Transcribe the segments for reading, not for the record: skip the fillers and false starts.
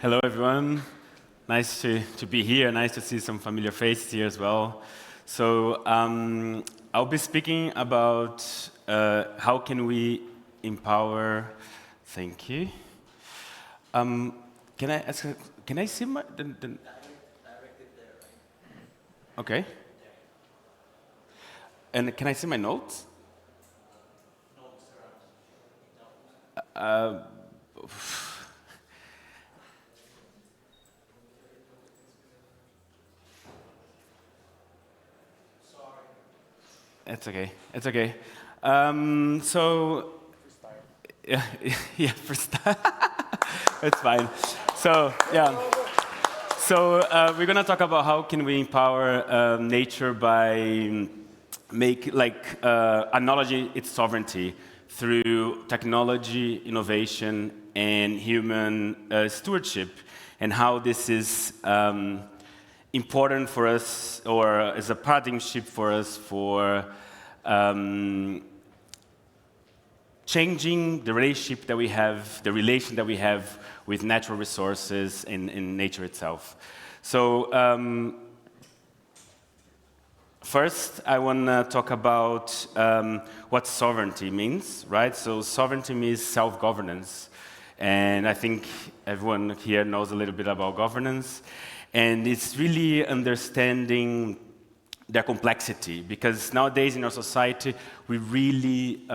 Hello, everyone. Nice to be here. Nice to see some familiar faces here as well. So I'll be speaking about how can we empower. Thank you. Can I ask? Can I see my? Okay. And can I see my notes? Uh, It's okay. It's okay. So, yeah, yeah, first, it's fine. So, yeah. So we're gonna talk about how can we empower nature by acknowledging its sovereignty through technology, innovation, and human stewardship, and how this is important for us, or is a paradigm shift for us for changing the relationship that we have, the relation that we have with natural resources in nature itself. So first, I want to talk about what sovereignty means, right? So sovereignty means self-governance. And I think everyone here knows a little bit about governance. And it's really understanding their complexity, because nowadays in our society, we really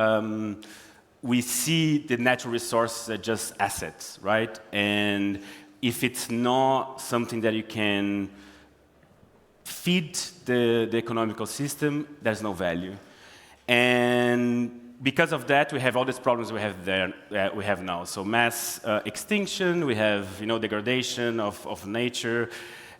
we see the natural resources as just assets, right? And if it's not something that you can feed the economical system, there's no value. And because of that, we have all these problems we have now. So mass extinction, we have degradation of nature,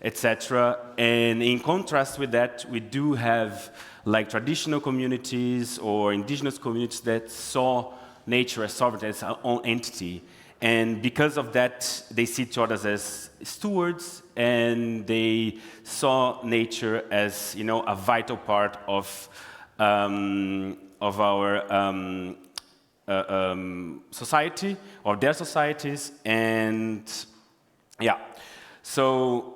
etc. And in contrast with that, we do have like traditional communities or indigenous communities that saw nature as sovereign, as our own entity. And because of that, they see each other as stewards, and they saw nature as a vital part of our society, or their societies. And yeah, so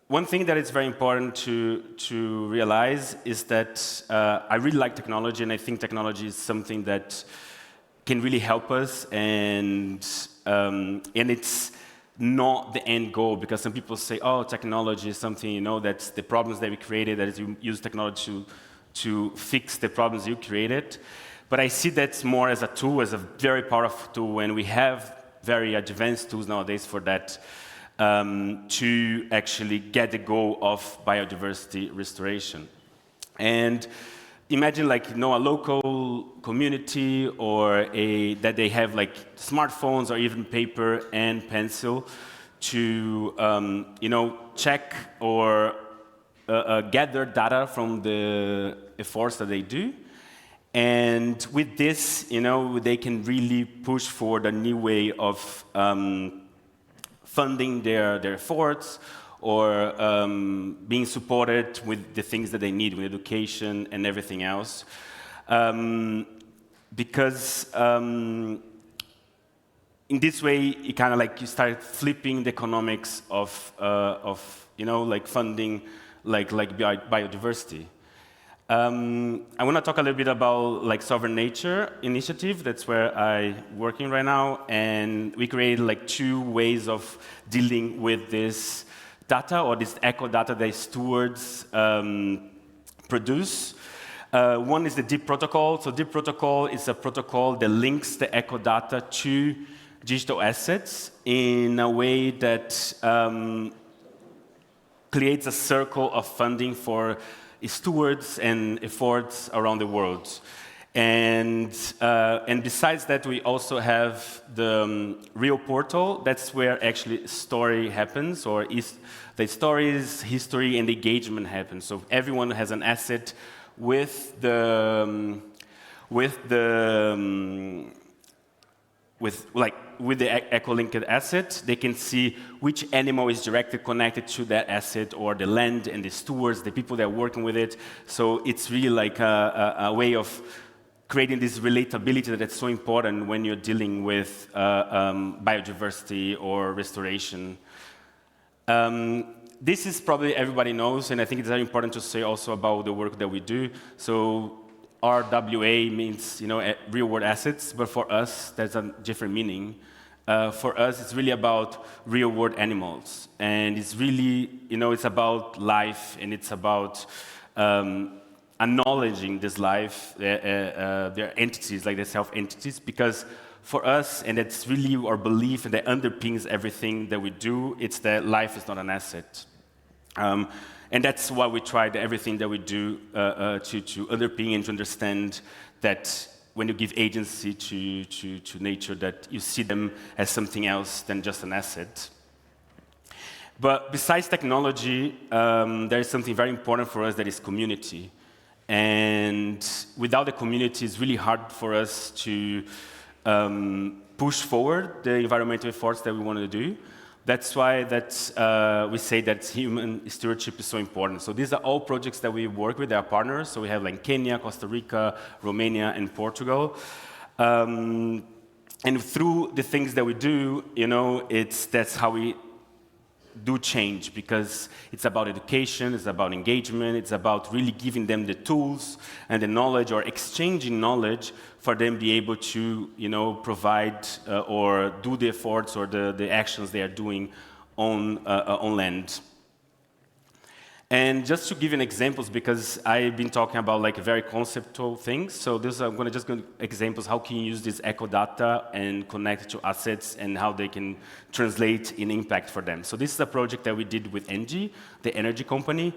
one thing that is very important to realize is that I really like technology, and I think technology is something that can really help us, and it's not the end goal, because some people say, oh, technology is something, that's the problems that we created, that is you use technology to fix the problems you created. But I see that more as a tool, as a very powerful tool, and we have very advanced tools nowadays for that, to actually get the goal of biodiversity restoration. And imagine a local community, or that they have smartphones or even paper and pencil to check or gather data from the efforts that they do. And with this, they can really push for the new way of funding their efforts, or being supported with the things that they need, with education and everything else. Because in this way, you kind of you start flipping the economics of funding biodiversity. I want to talk a little bit about Sovereign Nature Initiative. That's where I'm working right now, and we created two ways of dealing with this data, or this eco data that stewards produce. One is the DEEP protocol. So DEEP protocol is a protocol that links the eco data to digital assets in a way that creates a circle of funding for stewards and efforts around the world. And besides that, we also have the Real portal. That's where actually story happens, or the stories, history, and engagement happens. So everyone has an asset with the eco-linked asset. They can see which animal is directly connected to that asset, or the land and the stewards, the people that are working with it. So it's really a way of creating this relatability that's so important when you're dealing with biodiversity or restoration. This is probably everybody knows, and I think it's very important to say also about the work that we do. So RWA means, real-world assets, but for us, there's a different meaning. For us, it's really about real-world animals, and it's really, it's about life, and it's about acknowledging this life, their entities, like their self-entities, because for us, and it's really our belief and that underpins everything that we do, it's that life is not an asset. And that's why we tried everything that we do to underpin and to understand that when you give agency to nature, that you see them as something else than just an asset. But besides technology, there is something very important for us that is community. And without the community, it's really hard for us to push forward the environmental efforts that we want to do. That's why we say that human stewardship is so important. So these are all projects that we work with our partners. So we have like Kenya, Costa Rica, Romania, and Portugal. And through the things that we do, that's how we do change, because it's about education, it's about engagement, it's about really giving them the tools and the knowledge, or exchanging knowledge for them to be able to, provide or do the efforts or the actions they are doing on land. And just to give you examples, because I've been talking about like very conceptual things, so this I'm going to examples how can you use this eco data and connect it to assets and how they can translate in impact for them. So this is a project that we did with Engie, the energy company,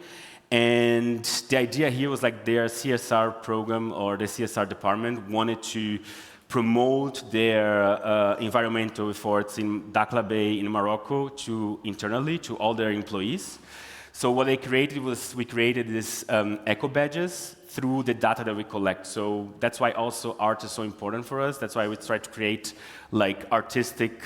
and the idea here was like their CSR program or the CSR department wanted to promote their environmental efforts in Dakhla Bay in Morocco internally to all their employees. So what they created was, we created these eco badges through the data that we collect. So that's why also art is so important for us. That's why we try to create like artistic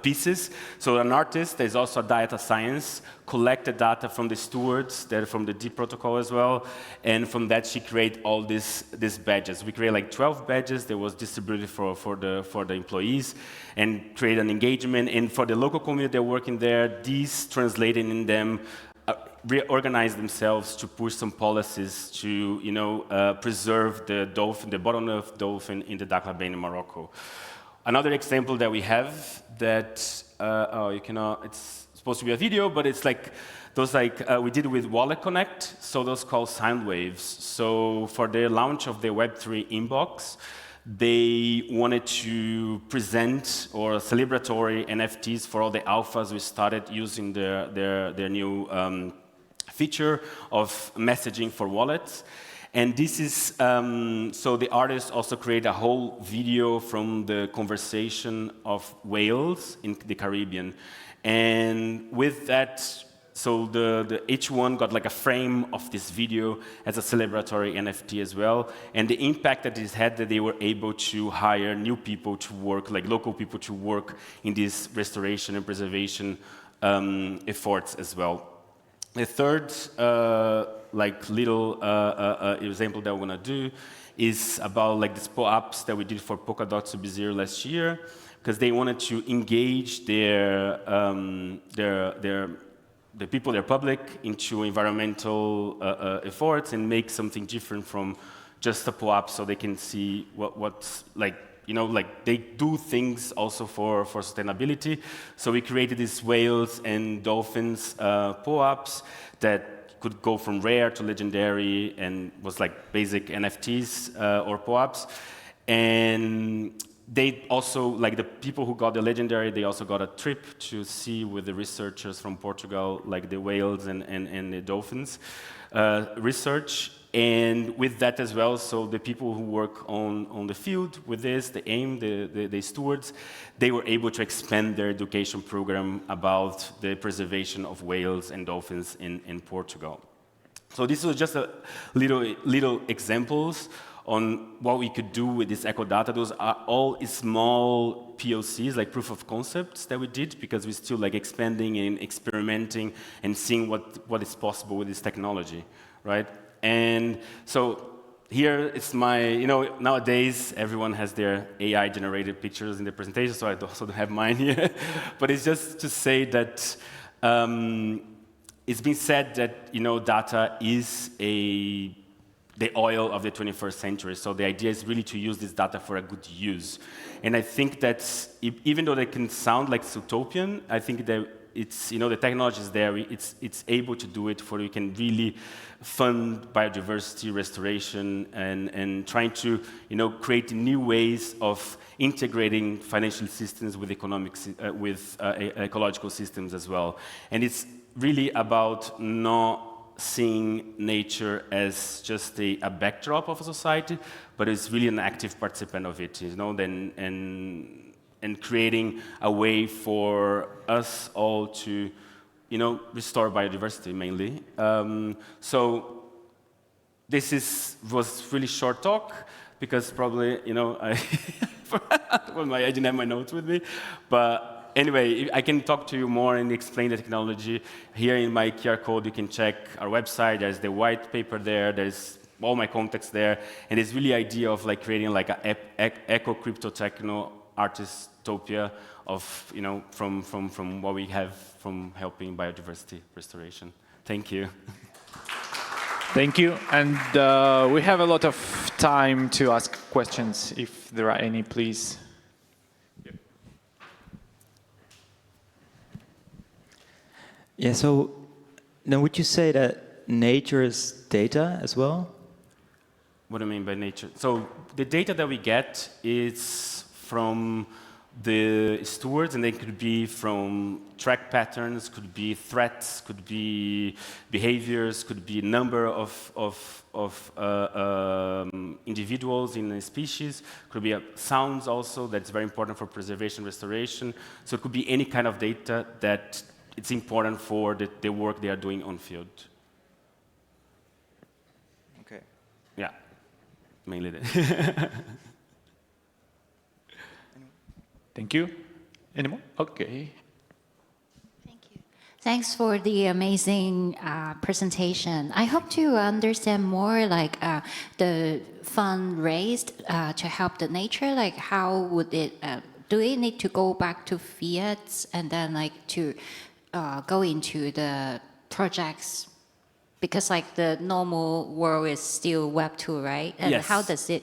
pieces. So an artist, there's also a data science, collect the data from the stewards, they're from the D protocol as well, and from that she create all these badges. We create like 12 badges that was distributed for the employees, and create an engagement. And for the local community that are working there, these translated in them reorganize themselves to push some policies to preserve the dolphin, the bottlenose dolphin in the Dakhla Bay in Morocco. Another example that we have that, you cannot, it's supposed to be a video, but it's like, those we did with Wallet Connect, so those called sound waves. So for the launch of the Web3 inbox, they wanted to present or celebratory NFTs for all the alphas. We started using their new feature of messaging for wallets. And this is, so the artist also created a whole video from the conversation of whales in the Caribbean. And with that, so each one got like a frame of this video as a celebratory NFT as well. And the impact that this had, that they were able to hire new people to work, like local people to work in this restoration and preservation efforts as well. The third little example that I want to do is about like these pop-ups that we did for Polkadot Sub-Zero last year, because they wanted to engage the people, their public, into environmental efforts and make something different from just a pop-up, so they can see what's like. They do things also for sustainability. So we created these whales and dolphins pop-ups that could go from rare to legendary, and was like basic NFTs or pop-ups. And they also, like the people who got the legendary, they also got a trip to see with the researchers from Portugal, like the whales and the dolphins research. And with that as well, so the people who work on the field with this, the stewards, they were able to expand their education program about the preservation of whales and dolphins in Portugal. So this was just a little examples on what we could do with this eco data. Those are all small POCs, like proof of concepts that we did, because we're still like expanding and experimenting and seeing what is possible with this technology, right? And so here it's my, nowadays everyone has their AI-generated pictures in their presentation, so I also have mine here. But it's just to say that it's been said that, data is the oil of the 21st century. So the idea is really to use this data for a good use. And I think that even though they can sound like utopian, I think that it's, the technology is there. It's able to do it for you can really fund biodiversity restoration and trying to, create new ways of integrating financial systems with ecological systems as well. And it's really about not seeing nature as just a backdrop of a society, but it's really an active participant of it, and creating a way for us all to, restore biodiversity mainly. So this was really short talk because probably, I didn't have my notes with me, but. Anyway, I can talk to you more and explain the technology. Here in my QR code, you can check our website. There's the white paper there. There's all my contacts there. And it's really idea of creating like a eco-crypto-techno artistopia of, from what we have from helping biodiversity restoration. Thank you. Thank you. And we have a lot of time to ask questions, if there are any, please. Yeah, so now would you say that nature is data as well? What do you mean by nature? So the data that we get is from the stewards, and they could be from track patterns, could be threats, could be behaviors, could be number of individuals in a species, could be sounds also, that's very important for preservation, restoration. So it could be any kind of data that it's important for the work they are doing on field. Okay. Yeah, mainly that. Thank you. Any more? Okay. Thank you. Thanks for the amazing presentation. I hope to understand more the fund raised to help the nature. Like how would it, do we need to go back to fiat and then to go into the projects, because the normal world is still Web 2, right? And yes. how does it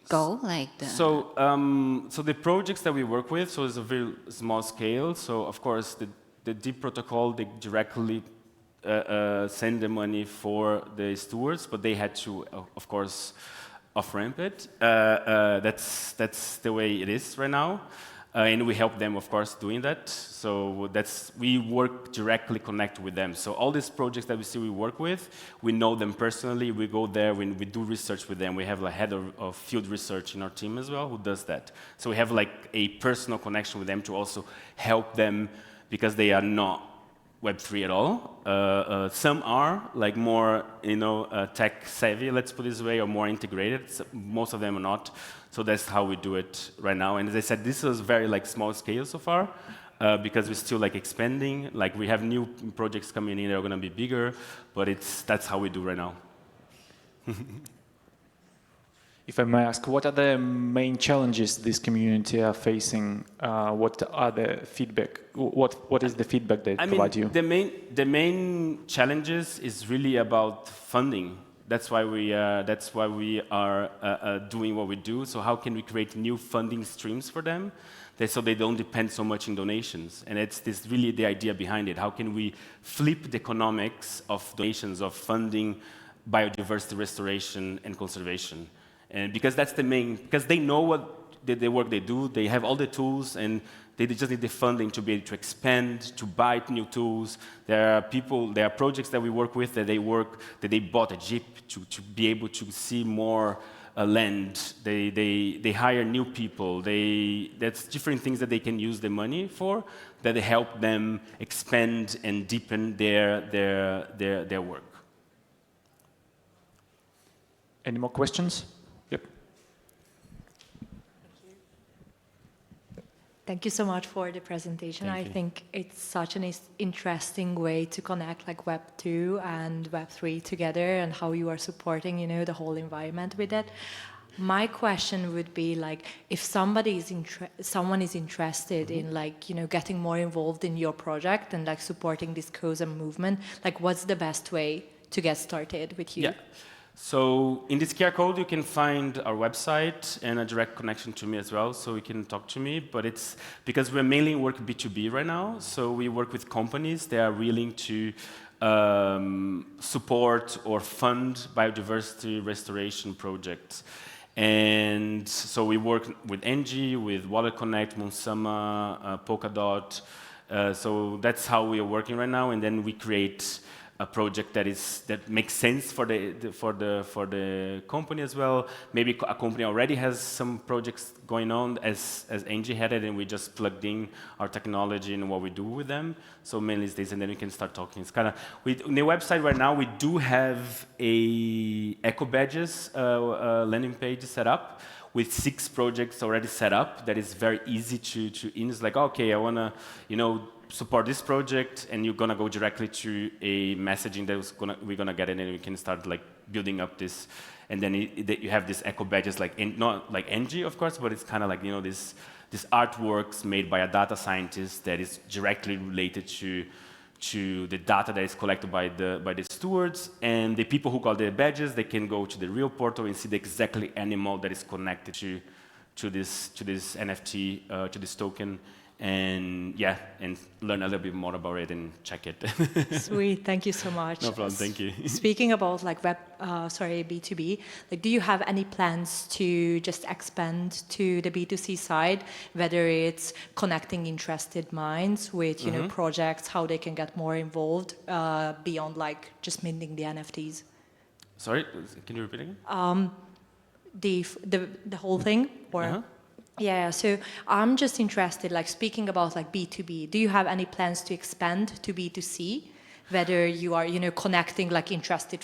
go? So the projects that we work with, so it's a very small scale. So of course the deep protocol, they directly send the money for the stewards, but they had to, of course, off-ramp it. That's the way it is right now. And we help them, of course, doing that. So we work directly connect with them. So all these projects that we work with, we know them personally. We go there, we do research with them. We have a head of field research in our team as well who does that. So we have a personal connection with them to also help them because they are not Web3 at all. Some are more, tech savvy, let's put it this way, or more integrated. Most of them are not. So that's how we do it right now. And as I said, this is very small scale so far because we're still expanding. We have new projects coming in, they're going to be bigger, but that's how we do right now. If I may ask, what are the main challenges this community are facing? What are the feedback? What is the feedback they provide you? The main challenges is really about funding. That's why we are doing what we do. So how can we create new funding streams for them, so they don't depend so much on donations? And it's really the idea behind it. How can we flip the economics of donations, of funding biodiversity restoration and conservation? And because that's the main, because they know what the work they do, they have all the tools, and they just need the funding to be able to expand, to buy new tools. There are projects that we work with that they bought a Jeep to be able to see more land. They hire new people. That's different things that they can use the money for, that they help them expand and deepen their work. Any more questions? Yep. Thank you so much for the presentation. Thank I you. think it's such an interesting way to connect like Web 2 and Web 3 together, and how you are supporting, you know, the whole environment with it. My question would be like, if someone is interested in like, you know, getting more involved in your project and like supporting this cause and movement, like what's the best way to get started with you? Yeah. So in this QR code, you can find our website and a direct connection to me as well, so you can talk to me. But it's because we're mainly work B2B right now, so we work with companies that are willing to support or fund biodiversity restoration projects. And so we work with Engie, with Water Connect, Monsama, Polkadot. So that's how we are working right now, and then we create a project that makes sense for the company as well. Maybe a company already has some projects going on as Engie had it, and we just plugged in our technology and what we do with them. So mainly it's this, and then we can start talking. It's kind of on the website right now. We do have a eco badges landing page set up with 6 projects already set up. That is very easy to in. It's like, okay, I wanna, you know, support this project, and you're gonna go directly to a messaging we're gonna get it, and we can start like building up this, and then you have this eco badges, like not like Engie, of course, but it's kind of like, you know, this artworks made by a data scientist that is directly related to the data that is collected by the stewards, and the people who got the badges, they can go to the real portal and see the exactly animal that is connected to this NFT, to this token. And yeah, and learn a little bit more about it and check it. Sweet, thank you so much. No problem, thank you. Speaking about like B2B, like do you have any plans to just expand to the B2C side, whether it's connecting interested minds with, you know, projects, how they can get more involved beyond like just minting the NFTs? Sorry, can you repeat again? The whole thing, or? Yeah, so I'm just interested, like speaking about like B2B, do you have any plans to expand to B2C? Whether you are, you know, connecting like interested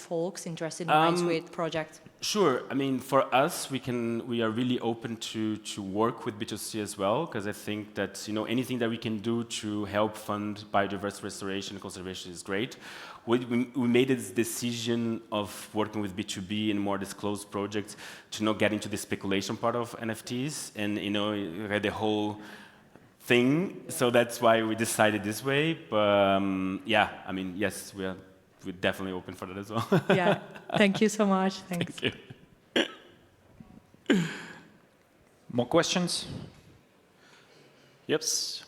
minds with projects? Sure. I mean, for us, we are really open to work with B2C as well, because I think that, you know, anything that we can do to help fund biodiversity restoration and conservation is great. We made this decision of working with B2B and more disclosed projects to not get into the speculation part of NFTs and, you know, the whole thing. So that's why we decided this way. But yeah, I mean, yes, we're definitely open for that as well. Yeah, thank you so much. Thanks. Thank you. More questions? Yes.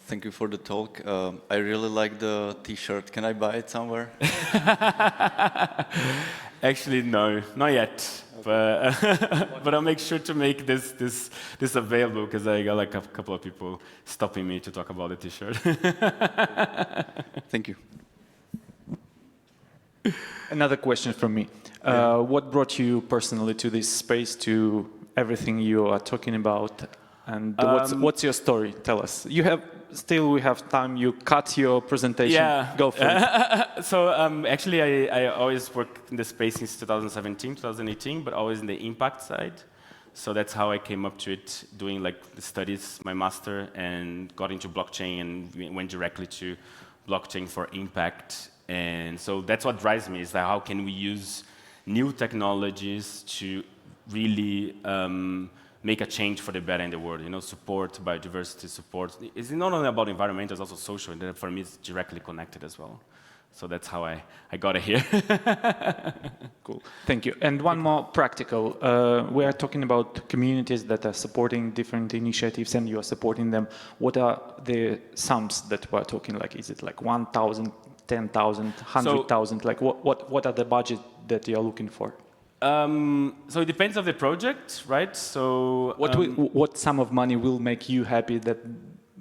Thank you for the talk. I really like the T-shirt. Can I buy it somewhere? Actually, no, not yet. But but I'll make sure to make this available, because I got like a couple of people stopping me to talk about the T-shirt. Thank you. Another question from me. What brought you personally to this space, to everything you are talking about? And what's your story? Tell us. We have time. You cut your presentation. Yeah. Go for it. So actually, I always worked in the space since 2017, 2018, but always in the impact side. So that's how I came up to it, doing like the studies, my master, and got into blockchain and went directly to blockchain for impact. And so that's what drives me, is that how can we use new technologies to really make a change for the better in the world, you know, support biodiversity, support. It's not only about environment, it's also social, and for me it's directly connected as well. So that's how I got it here. Cool, thank you. And one more practical. We are talking about communities that are supporting different initiatives, and you are supporting them. What are the sums that we're talking, like, is it like 1,000, 10,000, 100,000? Like what are the budget that you're looking for? So it depends on the project, right? So what sum of money will make you happy?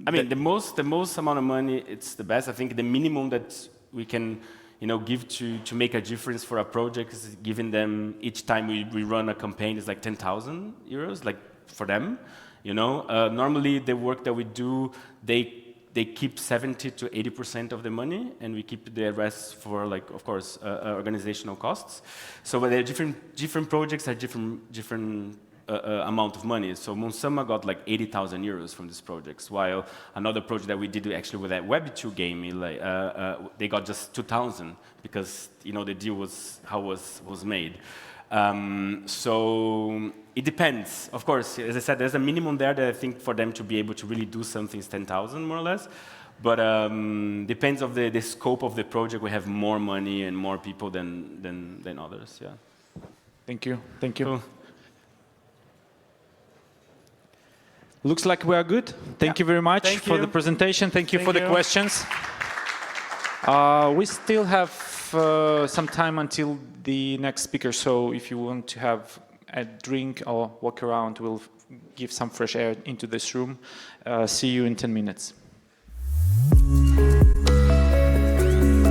I mean, the most amount of money, it's the best. I think the minimum that we can, you know, give to make a difference for a project is giving them, each time we run a campaign, is like 10,000 euros, like for them, you know. Normally the work that we do, they they keep 70 to 80% of the money, and we keep the rest for, like, of course, organizational costs. So but there are different projects have different amount of money. So Monsama got like 80,000 euros from these projects, while another project that we did actually with that Web2 game, they got just 2,000 because the deal was how was made. So it depends. Of course, as I said, there's a minimum there that I think for them to be able to really do something is 10,000 more or less. But depends of the scope of the project. We have more money and more people than others. Yeah. Thank you. Thank you. Cool. Looks like we are good. Thank you very much for the presentation. Thank you for the questions. We still have some time until the next speaker, so if you want to have a drink or walk around, we'll give some fresh air into this room. See you in 10 minutes.